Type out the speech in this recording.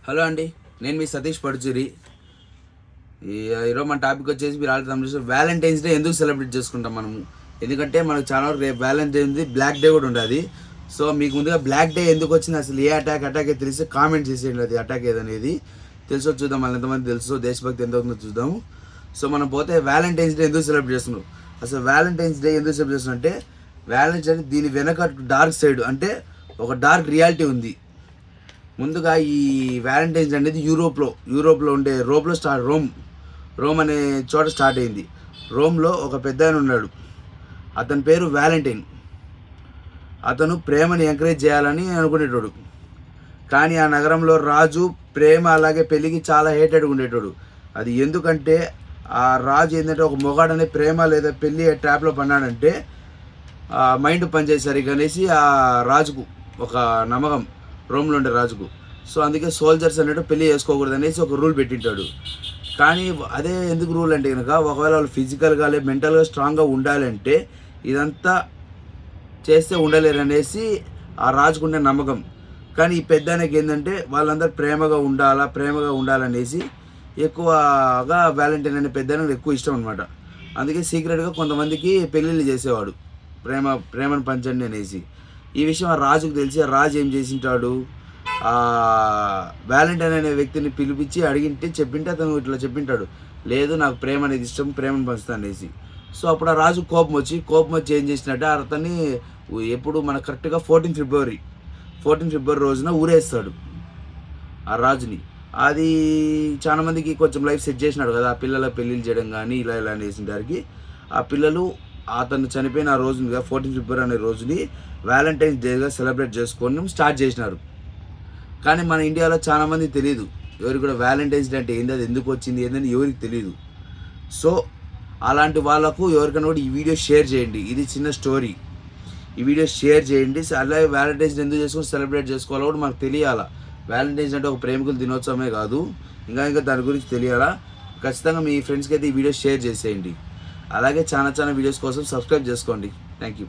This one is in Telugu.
హలో అండి, నేను మీ సతీష్ పడుచూరి. ఈరోజు మన టాపిక్ వచ్చేసి మీరు ఆల్రెడీ వ్యాలంటైన్స్ డే ఎందుకు సెలబ్రేట్ చేసుకుంటాం మనము. ఎందుకంటే మనకు చాలా వరకు రేపు వ్యాలంటైన్స్ డే, బ్లాక్ డే కూడా ఉంటుంది. సో మీకు ముందుగా బ్లాక్ డే ఎందుకు వచ్చింది, అసలు ఏ అటాక్ తెలిసి కామెంట్ చేసేయండి. అది అటాక్ ఏదనేది తెలుసో చూద్దాం, మళ్ళీ ఎంతమంది తెలుసో, దేశభక్తి ఎంత అవుతుందో చూద్దాము. సో మనం పోతే వ్యాలంటైన్స్ డే ఎందుకు సెలబ్రేట్ చేస్తున్నాం. అసలు వ్యాలంటైన్స్ డే ఎందుకు సెలబ్రేట్ చేస్తున్నాం అంటే, వ్యాలంటైన్స్ అంటే దీని వెనక డార్క్ సైడ్, అంటే ఒక డార్క్ రియాలిటీ ఉంది. ముందుగా ఈ వ్యాలంటైన్స్ అనేది యూరోప్లో ఉండే రోమ్ అనే చోట స్టార్ట్ అయింది. రోమ్లో ఒక పెద్ద ఆయన ఉన్నాడు, అతని పేరు వ్యాలంటైన్. అతను ప్రేమని ఎంకరేజ్ చేయాలని అనుకునేటోడు. కానీ ఆ నగరంలో రాజు ప్రేమ అలాగే పెళ్ళికి చాలా హేటెడ్గా ఉండేటోడు. అది ఎందుకంటే ఆ రాజు ఏంటంటే, ఒక మొగాడనే ప్రేమ లేదా పెళ్ళి ట్రాప్లో పన్నాడంటే మైండ్ పనిచేసరికి అనేసి ఆ రాజుకు ఒక నమ్మకం, రోమ్లో ఉండే రాజుకు. సో అందుకే సోల్జర్స్ అనేటు పెళ్లి చేసుకోకూడదు అనేసి ఒక రూల్ పెట్టింటాడు. కానీ అదే ఎందుకు రూల్ అంటే కనుక, ఒకవేళ వాళ్ళు ఫిజికల్గా లేదా మెంటల్గా స్ట్రాంగ్గా ఉండాలంటే ఇదంతా చేస్తే ఉండలేరు అనేసి ఆ రాజుకుండే నమ్మకం. కానీ ఈ పెద్దానికి ఏంటంటే, వాళ్ళందరూ ప్రేమగా ఉండాలనేసి ఎక్కువగా వ్యాలంటైన్ అనే పెద్దానికి ఎక్కువ ఇష్టం అనమాట. అందుకే సీక్రెట్గా కొంతమందికి పెళ్ళిళ్ళు చేసేవాడు, ప్రేమను పంచండి అనేసి. ఈ విషయం ఆ రాజుకు తెలిసి, ఆ రాజు ఏం చేసింటాడు, వ్యాలంటైన్ అనే వ్యక్తిని పిలిపించి చెప్పింటే అతను ఇట్లా చెప్పింటాడు, లేదు నాకు ప్రేమ అనేది ఇష్టం, ప్రేమను పంచుతాను అనేసి. సో అప్పుడు ఆ రాజు కోపం వచ్చి ఏం చేసినట్టే, అతన్ని ఎప్పుడు మన కరెక్ట్గా 14 ఫిబ్రవరి రోజున ఊరేస్తాడు ఆ రాజుని. అది చాలా మందికి కొంచెం లైఫ్ సెట్ చేసినాడు కదా, ఆ పిల్లల పెళ్ళిళ్ళు చేయడం కానీ ఇలా అనేసిన దానికి ఆ పిల్లలు అతను చనిపోయిన ఆ రోజునిగా 14 ఫిబ్రవరి అనే రోజుని వ్యాలంటైన్స్ డేగా సెలబ్రేట్ చేసుకోవడం స్టార్ట్ చేసినారు. కానీ మన ఇండియాలో చాలా మంది తెలియదు, ఎవరికి కూడా వ్యాలంటైన్స్ డే అంటే ఏంది, అది ఎందుకు వచ్చింది ఏందని ఎవరికి తెలియదు. సో అలాంటి వాళ్ళకు ఎవరికైనా కూడా ఈ వీడియో షేర్ చేయండి. ఇది చిన్న స్టోరీ, ఈ వీడియో షేర్ చేయండి. అలాగే వ్యాలంటైన్స్ డే ఎందుకు చేసుకొని సెలబ్రేట్ చేసుకోవాలో కూడా మనకు తెలియాలా. వ్యాలంటైన్స్ అంటే ఒక ప్రేమికుల దినోత్సవమే కాదు, ఇంకా దాని గురించి తెలియాలా. ఖచ్చితంగా మీ ఫ్రెండ్స్కి అయితే ఈ వీడియో షేర్ చేసేయండి. అలాగే చాలా వీడియోస్ కోసం సబ్స్క్రైబ్ చేసుకోండి. Thank you.